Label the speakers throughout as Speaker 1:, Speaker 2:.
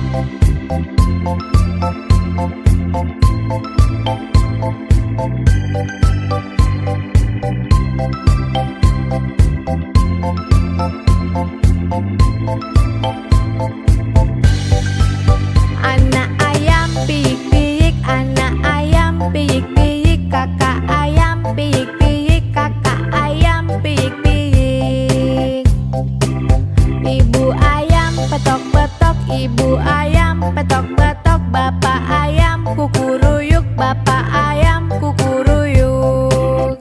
Speaker 1: Anak ayam piik-piik, anak ayam piik-piik, kakak ayam piik-piik, kakak ayam piik-piik. Ibu ayam petok-petok, ibu ayam petok-petok, bapak ayam kukuruyuk, bapak ayam kukuruyuk.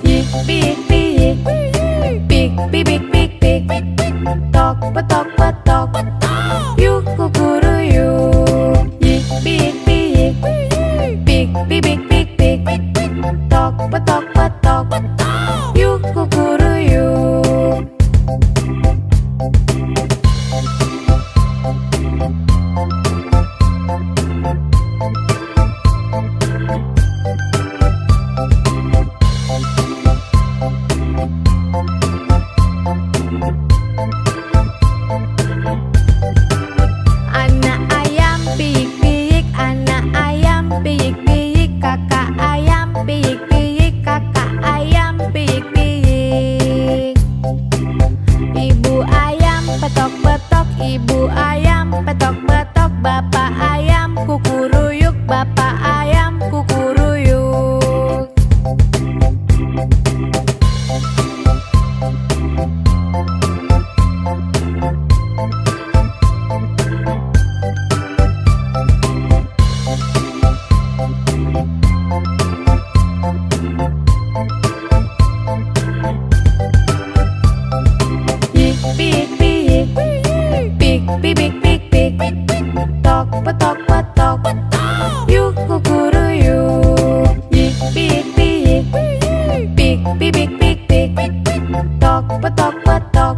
Speaker 1: Piik piik piik, piik piik piik piik, tok petok petok, yuk kukuruyuk. Piik piik piik, piik piik piik, tok petok petok, yuk kukuruyuk. Anak ayam piik-piik, anak ayam piik-piik, kakak ayam piik-piik, kakak ayam piik-piik. Ibu ayam petok-petok, ibu ayam petok-petok, bapak ayam kukuruyuk, bapak ayam kukuruyuk. Piik piik piik, piik piik piik, tok petok petok, yuk kukuruyuk. Piik piik piik, piik piik piik, tok petok petok,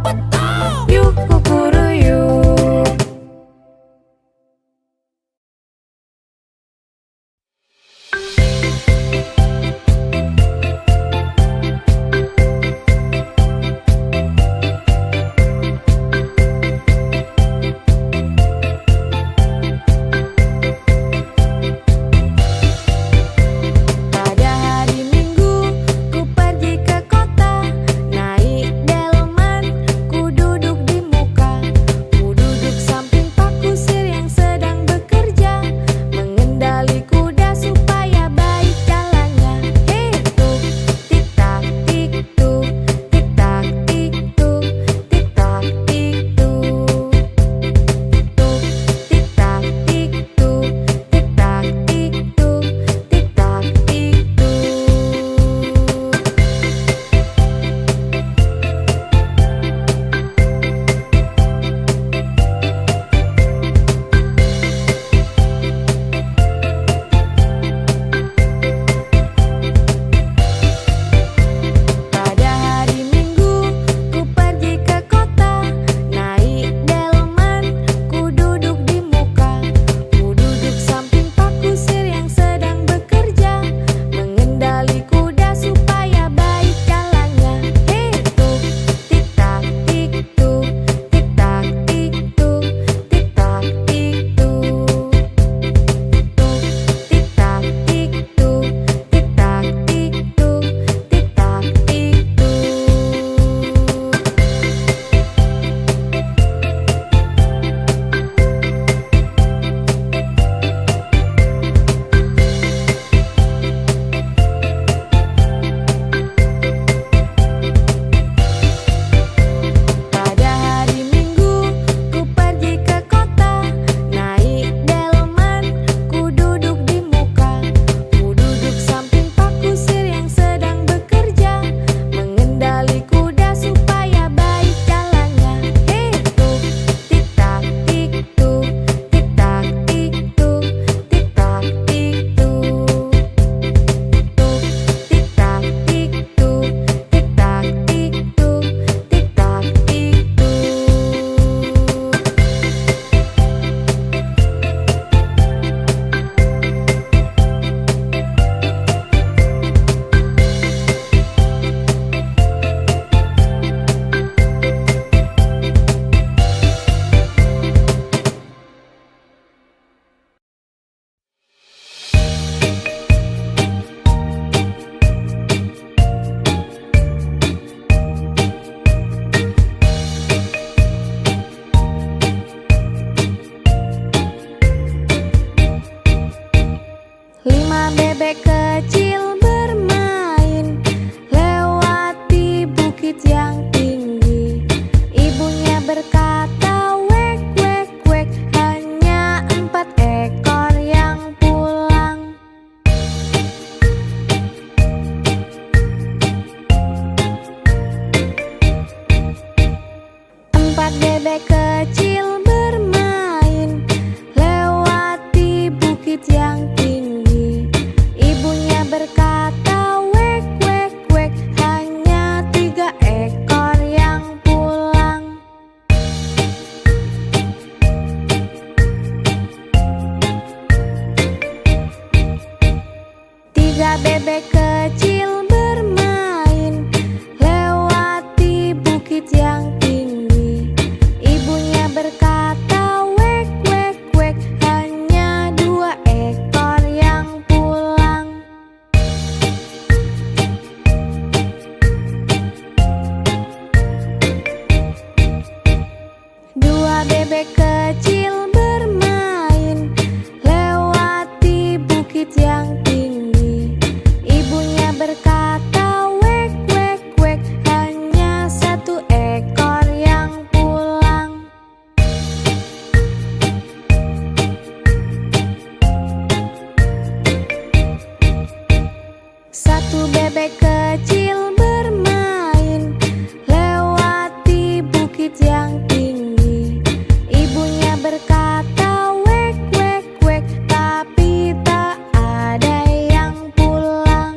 Speaker 1: yuk kukuruyuk. Pada hari Minggu ku pergi ke kota, naik delman, ku duduk di muka bebek kecil bermain, lewati bukit yang tinggi. Ibunya berkata, wek, wek, wek, hanya 4 ekor yang pulang. 4 bebek kecil bermain, lewati bukit yang tinggi. Ibunya berkata, wek, wek, wek, hanya 3 ekor yang pulang. 3 bebek kecil bermain, lewati bukit yang tinggi. Ibunya berkata, wek, wek, wek, hanya 2 ekor yang pulang. 2 bebek kecil bermain, lewati bukit yang tinggi. Ibunya berkata, wek, wek, wek, hanya 1 ekor yang pulang. 1 bebek kecil bermain, lewati bukit yang tinggi. Ibunya berkata, wek, wek, wek, tapi tak ada yang pulang.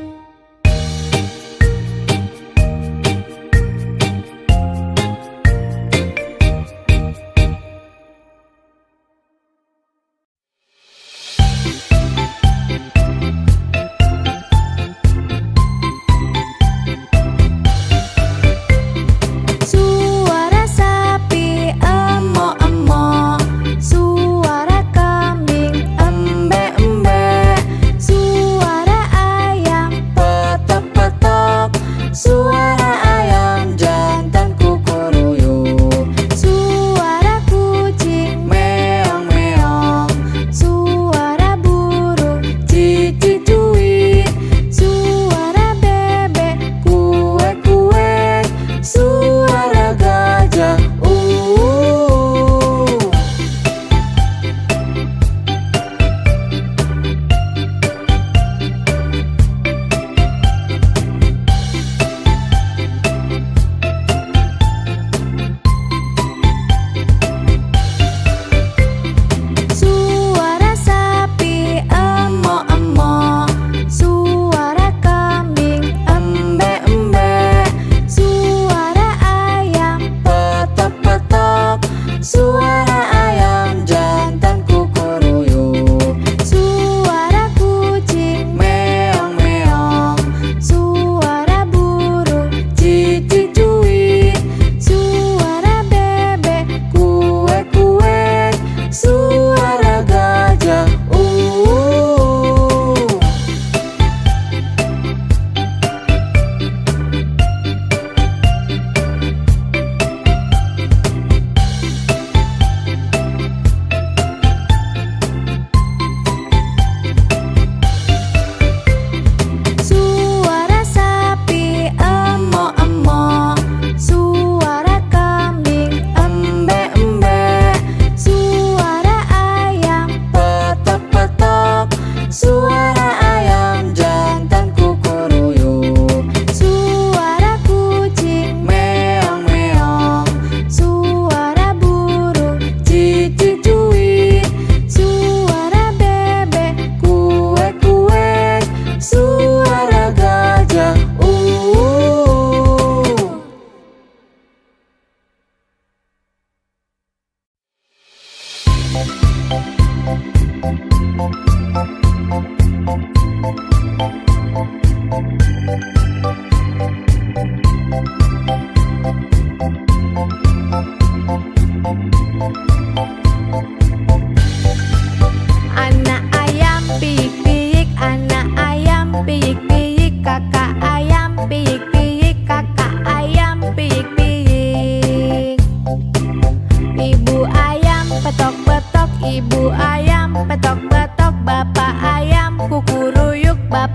Speaker 1: 'Bapak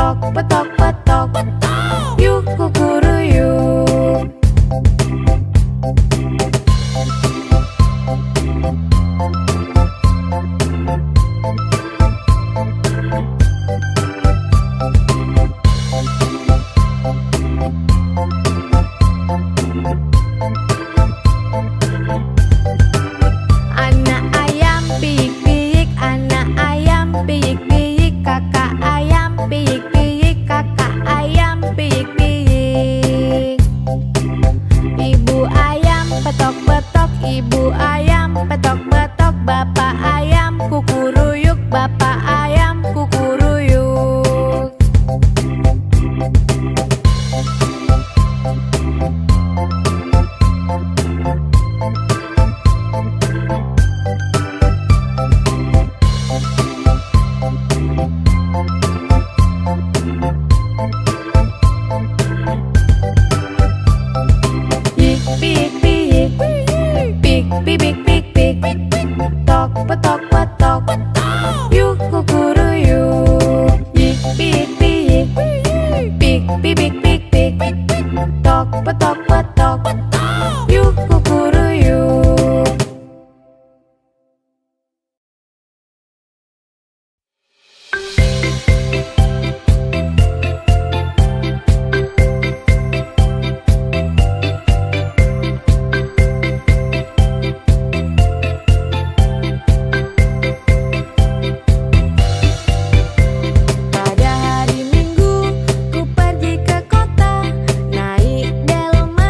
Speaker 1: Tok petok petok, yuk kukuruyuk. Anak ayam piik-piik, anak ayam piik-piik, kakak ayam piik-piik, kakak ayam piik-piik. Ibu ayam petok-petok, ibu ayam petok-petok, bapak ayam kukuruyuk, bapak ayam kukuruyuk. Pik pik pik, pik pik pik pik pik, tok petok petok, yuk kukuruyuk. Pik pik pik, pik pik pik pik pik, tok petok petok, yuk kukuruyuk. Pada hari Minggu ku pergi ke kota, naik delman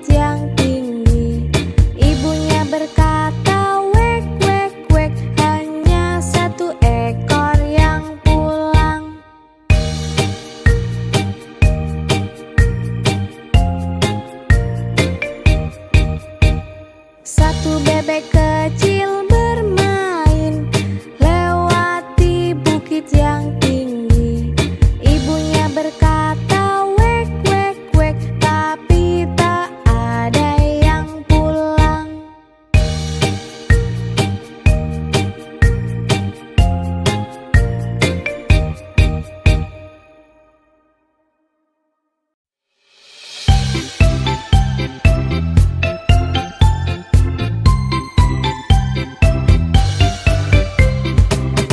Speaker 1: yang tinggi. Ibunya berkata, wek, wek, wek, hanya satu ekor yang pulang. Satu bebek kecil bermain lewati bukit yang tinggi. Ibunya berkata, wek, wek, wek, tapi tak ada yang pulang.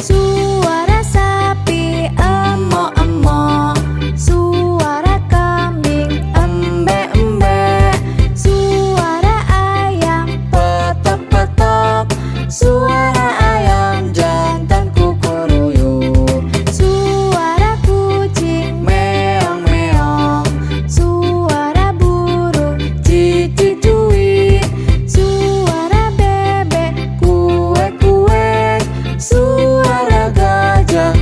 Speaker 1: Suara sapi emo-emo, suara kambing embe-embe, suara ayam petok-petok, suara ayam jantan kukuruyuk, suara kucing meong-meong, suara burung cicik-cuit, suara bebek kuek-kuek, suara gajah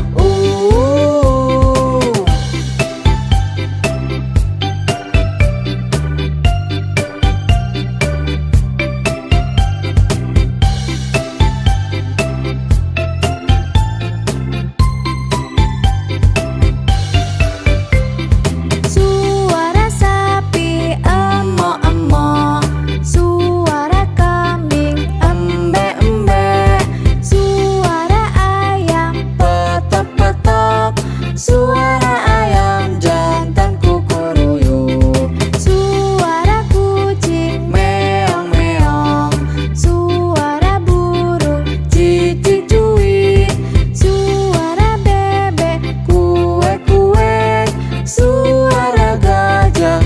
Speaker 1: suara sapi emo-emo, suara kambing embe-embe, suara ayam petok-petok, suara ayam jantan kukuruyuk, suara kucing meong-meong, suara burung cicik-cuit, suara bebek kuek-kuek, suara gajah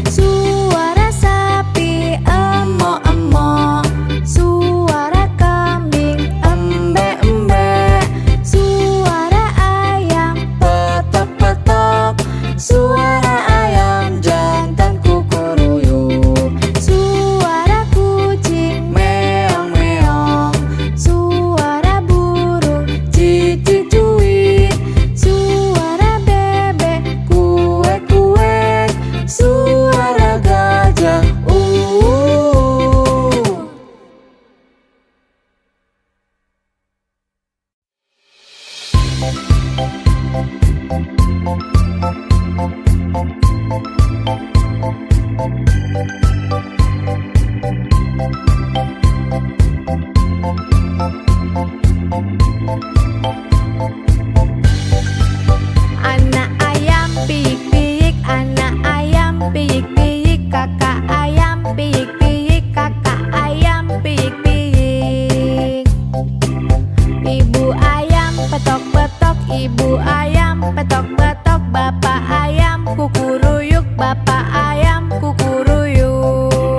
Speaker 1: suara sapi emo-emo, suara kambing embe-embe, suara ayam petok-petok, suara ayam jantan kukuruyuk, suara kucing meong-meong, suara burung cicik-cuit, suara bebek kuek-kuek, suara gajah Anak ayam piik-piik, anak ayam piik-piik, kakak ayam piik-piik, kakak ayam piik-piik. Ibu ayam petok-petok, ibu ayam petok-petok, bapak ayam kukuruyuk, bapak ayam kukuruyuk.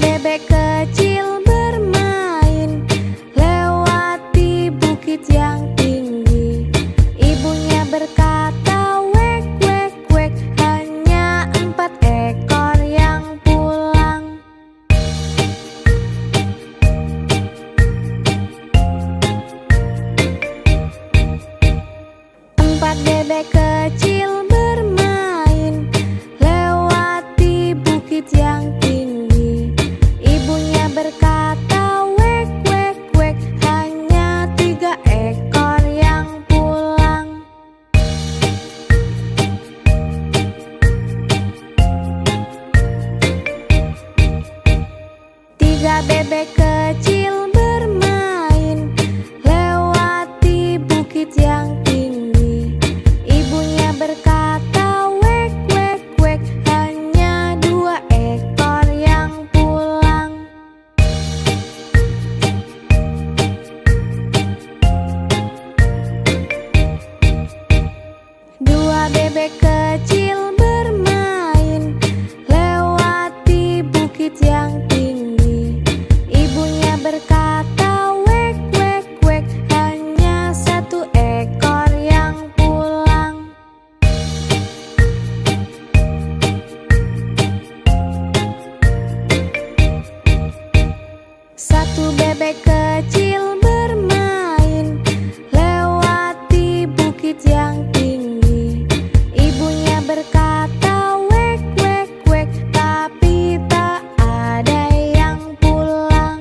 Speaker 1: bebek kecil bermain lewati bukit yang tinggi. Ibunya berkata, wek, wek, wek, hanya 4 ekor yang pulang. 4 bebek kecil bermain lewati bukit yang tinggi. Ibunya berkata, wek, wek, wek, hanya 3 ekor yang pulang. 3 bebek kecil bermain lewati bukit yang tinggi. Ibunya berkata, wek, wek, wek, hanya 2 ekor yang pulang. 2 bebek kecil bermain lewati bukit yang tinggi. Ibunya berkata, wek, wek, wek, hanya 1 ekor yang pulang. 1 bebek kecil bermain lewati bukit yang tinggi. Ibunya berkata, wek, wek, wek, tapi tak ada yang pulang.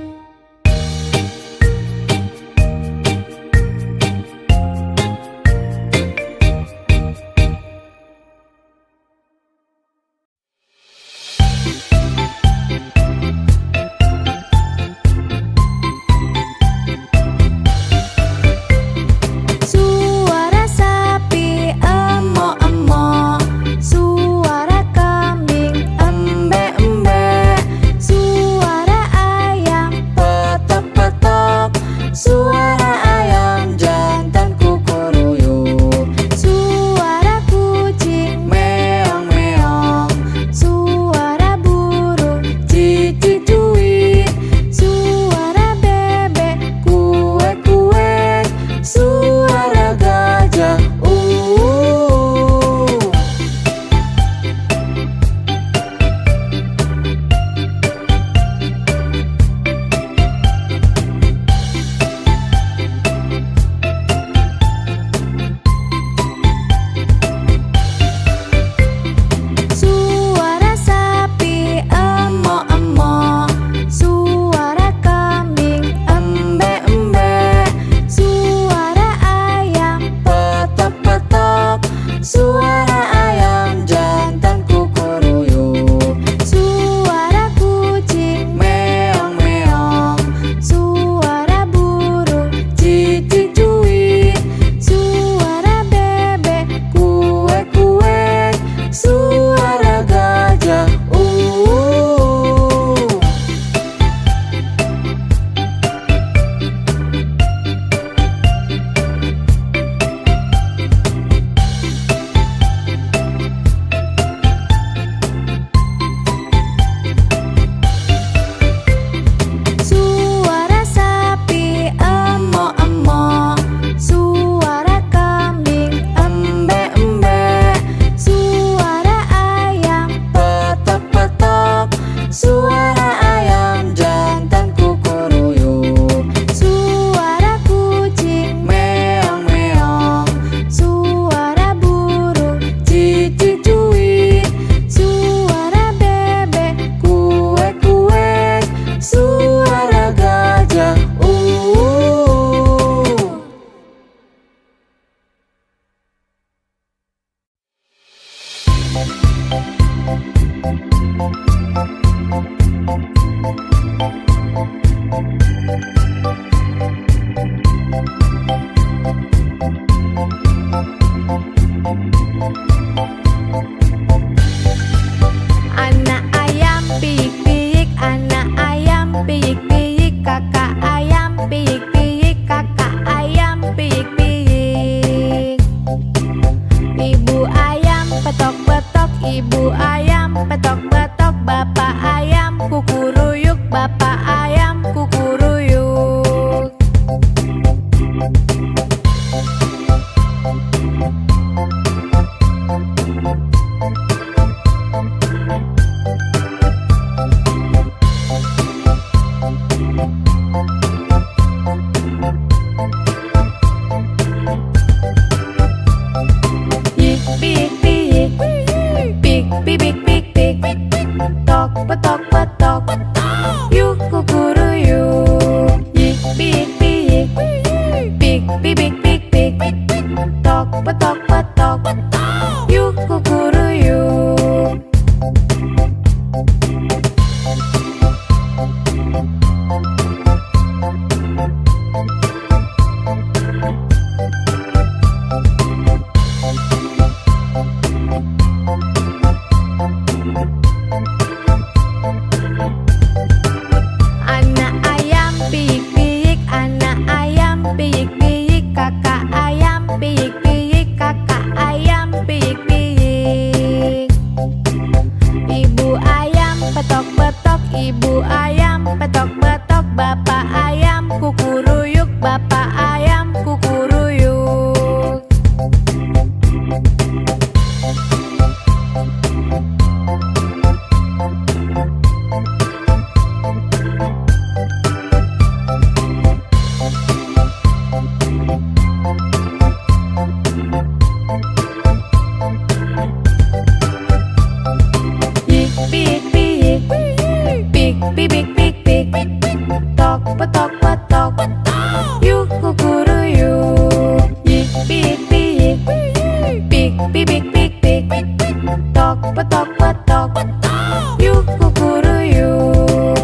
Speaker 1: 'Ibu ayam petok-petok, bapak ayam kukuruyuk'. tok petok petok, yuk kukuruyuk. Yik pik pik, pik pik pik pik pik, tok petok petok, yuk kukuruyuk. Anak ayam piik-piik, anak ayam piik-piik, kakak ayam piik-piik, kakak ayam piik-piik. Ibu ayam petok-petok, ibu ayam petok-petok, bapak ayam kukuruyuk, bapak ayam kukuruyuk. Yik pik pik, pik pik pik pik pik, tok petok petok, yuk kukuruyuk. Yik pik pik, pik pik pik pik pik, tok petok petok, yuk kukuruyuk.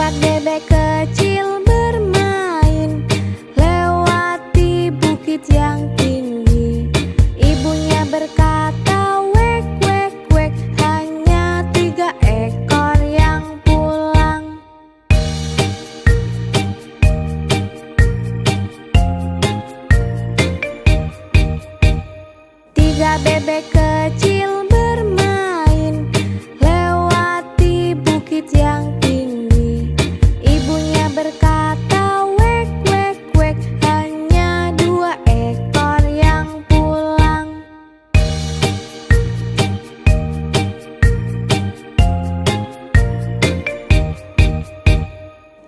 Speaker 1: Empat bebek kecil bermain lewati bukit yang tinggi. Ibunya berkata, wek, wek, wek, hanya 3 ekor yang pulang. Tiga bebek kecil bermain lewati bukit yang tinggi. Ibunya berkata, wek, wek, wek, hanya 2 ekor yang pulang.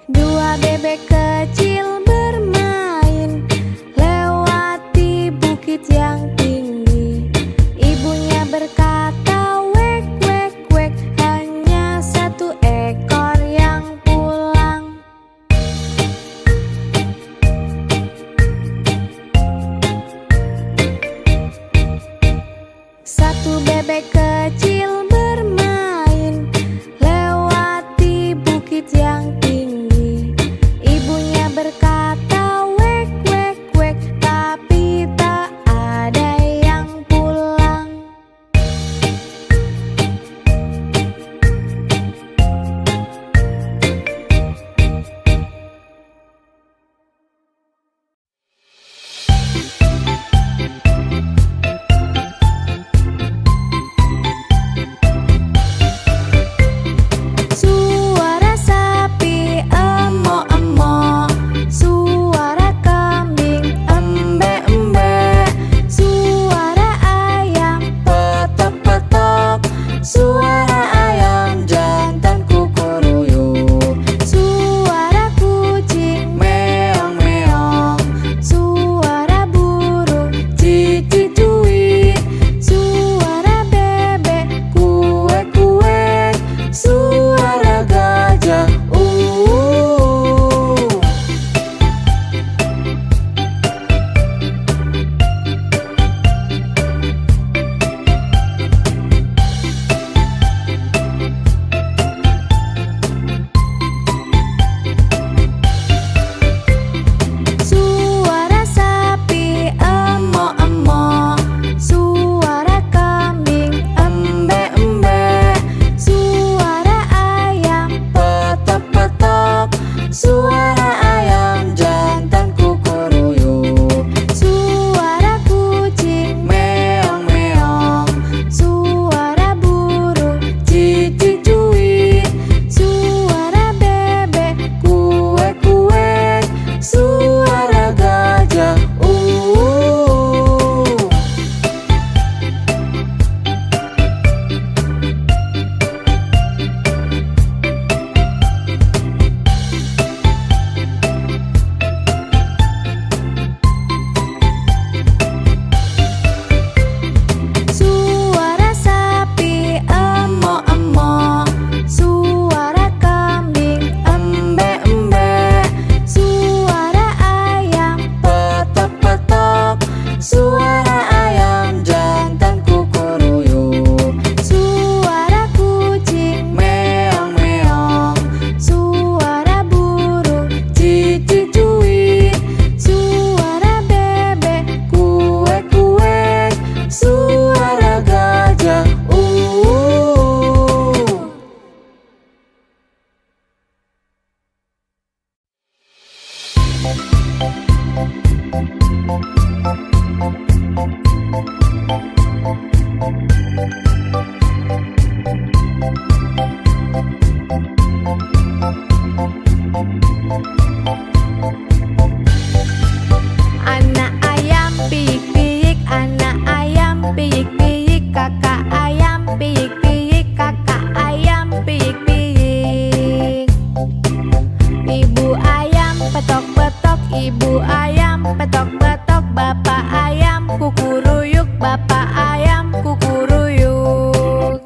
Speaker 1: Dua bebek kecil bermain lewati bukit yang tinggi. Ibunya berkata, wek, wek, wek, hanya 1 ekor yang pulang. Satu bebek kecil bermain lewati bukit yang tinggi. Ibunya berkata, wek, wek, wek, tapi tak ada yang pulang. Suara sapi emo-emo, suara kambing embe-embe, suara ayam petok-petok, suara ayam jantan kukuruyuk, suara kucing meong-meong, suara burung cici-cuit, suara bebek kuek-kuek, suara gajah suara sapi emo-emo, suara kambing embe-embe, suara ayam petok-petok, suara ayam jantan kukuruyuk, suara kucing meong-meong, suara burung cici-cuit, suara bebek kuek-kuek, suara gajah suara sapi emo-emo, suara kambing embe-embe, suara ayam petok-petok, suara ayam jantan kukuruyuk, suara kucing meong-meong, suara burung cici-cuit, suara bebek kuek-kuek, suara gajah Anak ayam piyik-piyik, anak ayam piyik-piyik, kakak ayam piyik-piyik, kakak ayam piyik-piyik. Ibu ayam petok-petok, ibu ayam petok-petok, bapak ayam kukuruyuk, bapak ayam kukuruyuk.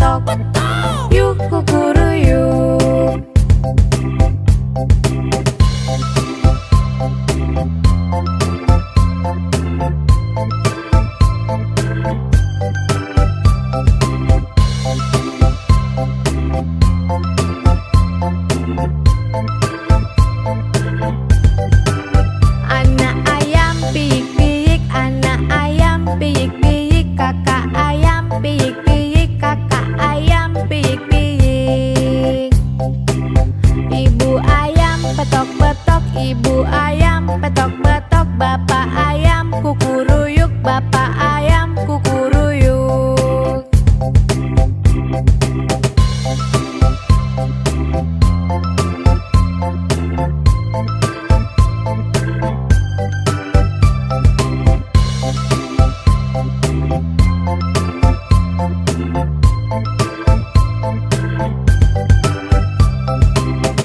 Speaker 1: petok, yuk kukuruyuk. Anak ayam piyik-piyik, anak ayam piyik-piyik, kakak ayam piyik-piyik, kakak ayam piyik-piyik. Ibu ayam petok-petok, ibu ayam petok-petok, bapak ayam kukuruyuk, bapak ayam kukuruyuk.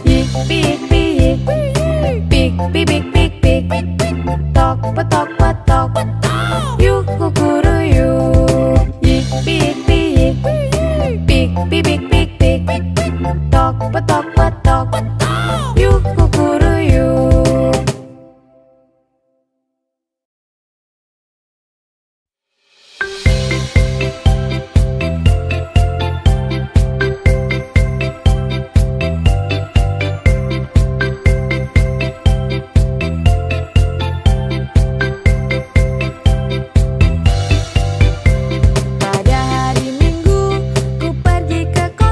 Speaker 1: Pik pik pik, pik pik pik pik pik, tok petok petok, yuk kukuruyuk. Pik pik pik pik, pik pik pik pik, tok petok petok, yuk kukuruyuk. Pada hari Minggu ku pergi ke kota.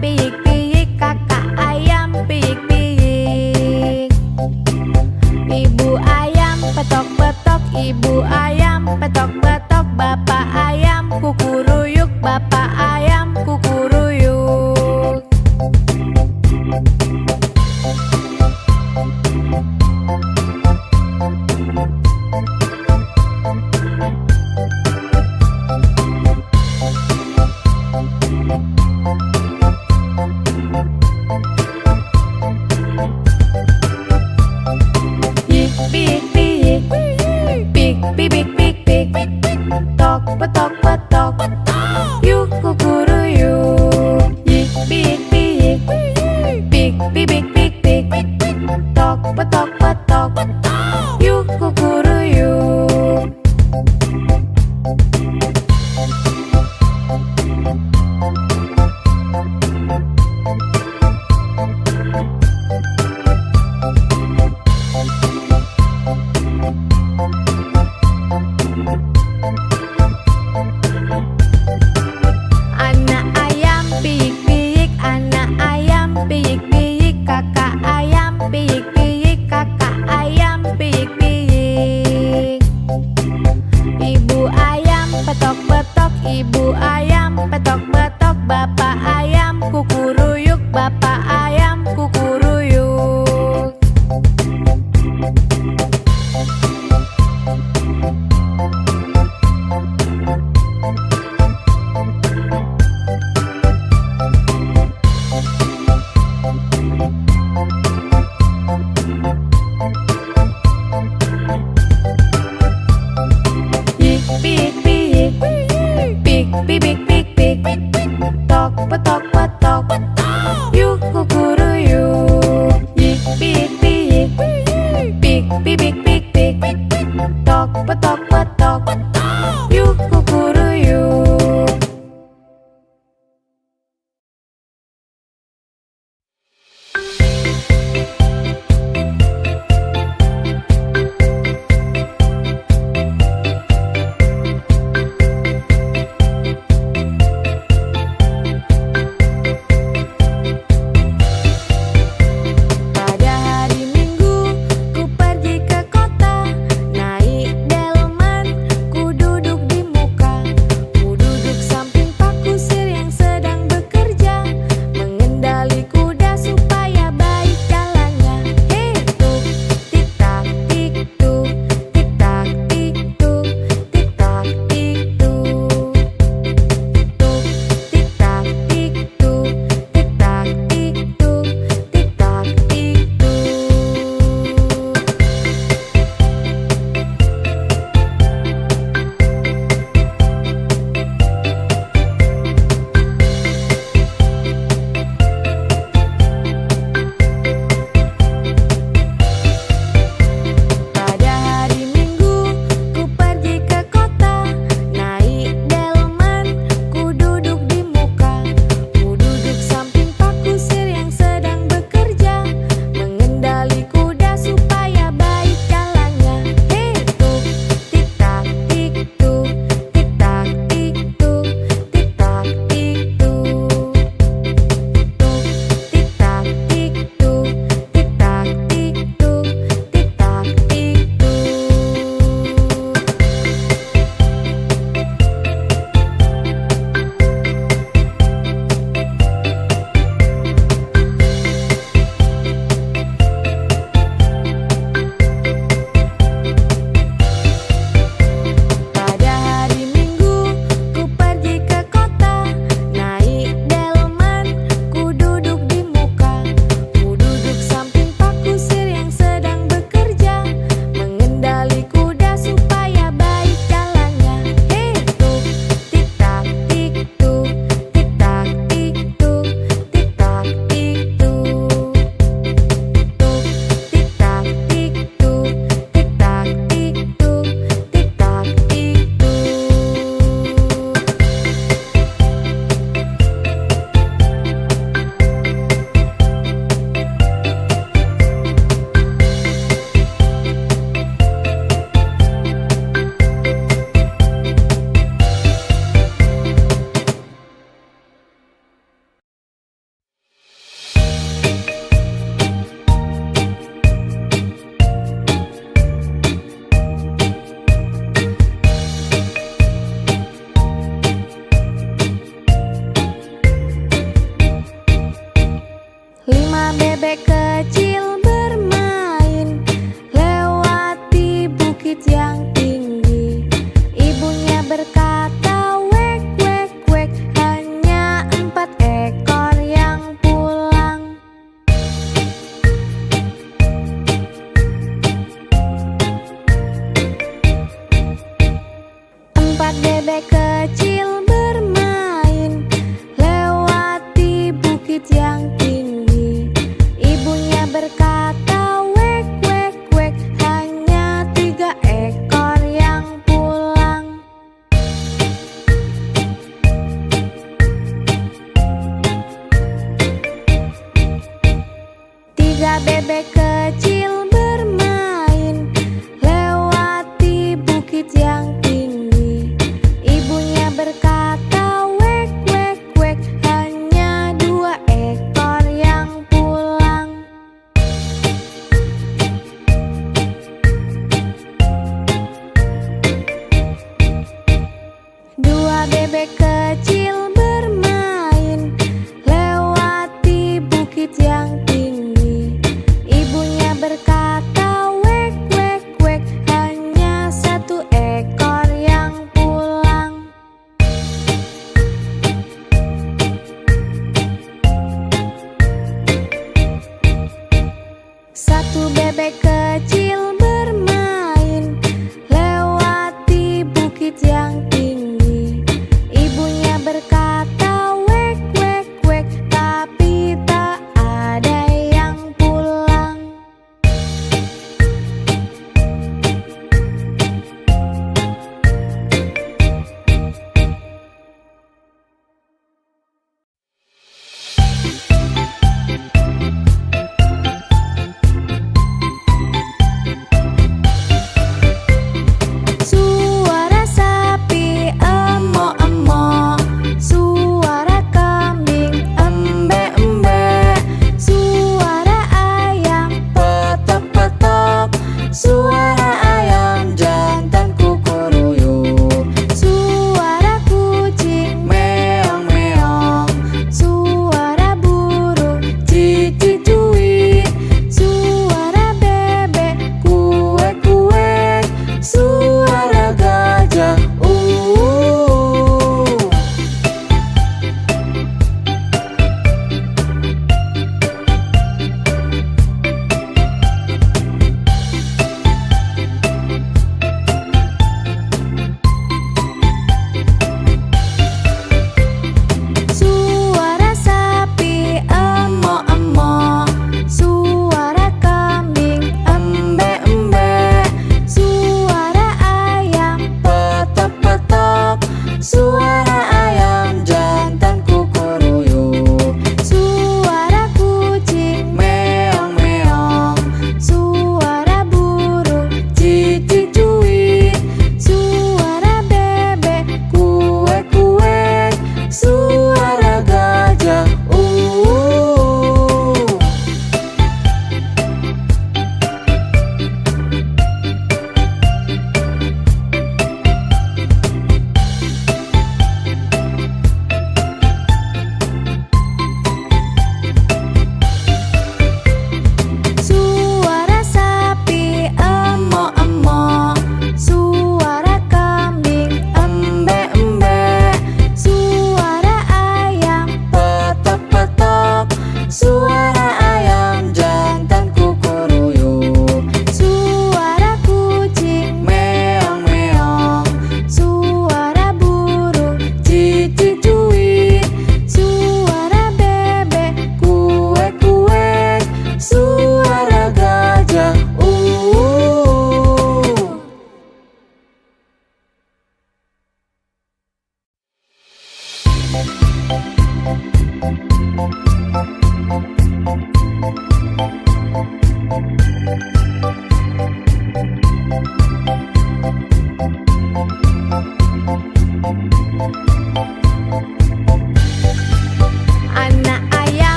Speaker 1: piik, kakak ayam piik. Ibu ayam petok-petok, ibu ayam petok-petok, bapak ayam kukuruyuk, bapak ayam kukuruyuk. Piik, piik, piik, piik, piik, piik, tok, petok, petok, yuk kukuruyuk. Yik, piik, piik, piik, piik, piik, piik, tok, petok, petok, yuk kukuruyuk. Anak ayam piik, anak ayam piik, kakak ayam piik, kakak ayam piik. Ibu ayam petok-petok, ibu ayam petok-petok, bapak ayam kukuruyuk, bapak ayam kukuruyuk. Yik, piik, piik, piik, piik, piik, piik, tok, petok, petok, yuk kukuruyuk. Yik, piik, piik, piik, piik, piik, piik, tok, petok, petok, yuk kukuruyuk. Pada hari Minggu ku pergi ke kota. bebek kecil bermain lewati bukit yang tinggi. Ibunya berkata, wek, wek, wek, hanya 4 ekor yang pulang. 4 bebek kecil bermain lewati bukit yang tinggi. Ibunya berkata, wek, wek, wek, hanya 3 ekor yang pulang. 3 bebek kecil bermain lewati bukit yang tinggi. Ibunya berkata, wek, wek, wek, hanya 2 ekor yang pulang. 2 bebek kecil bermain lewati bukit yang tinggi. Ibunya berkata, wek, wek, wek, hanya 1 ekor yang pulang. 1 bebek kecil bermain lewati bukit yang tinggi. Ibunya berkata, wek, wek, wek, tapi tak ada yang pulang.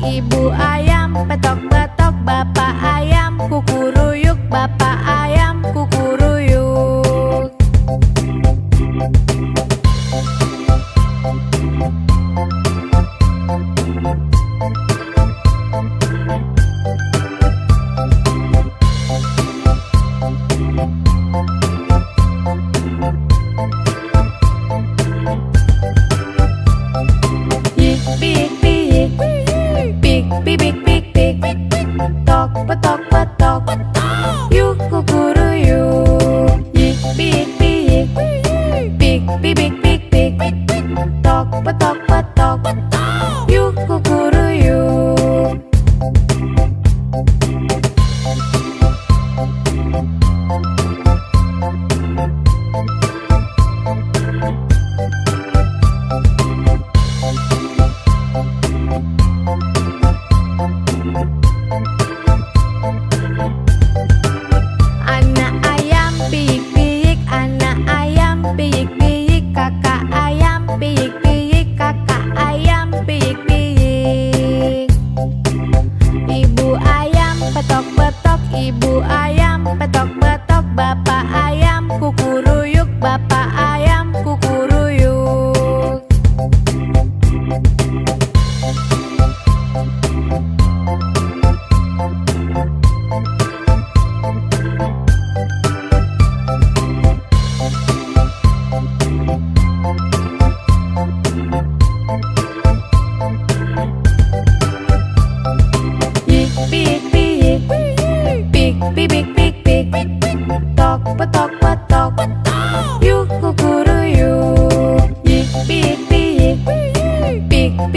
Speaker 1: 'Ibu ayam petok-petok, bapak ayam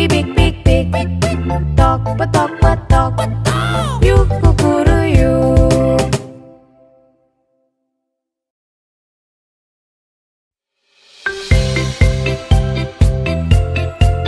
Speaker 1: bibik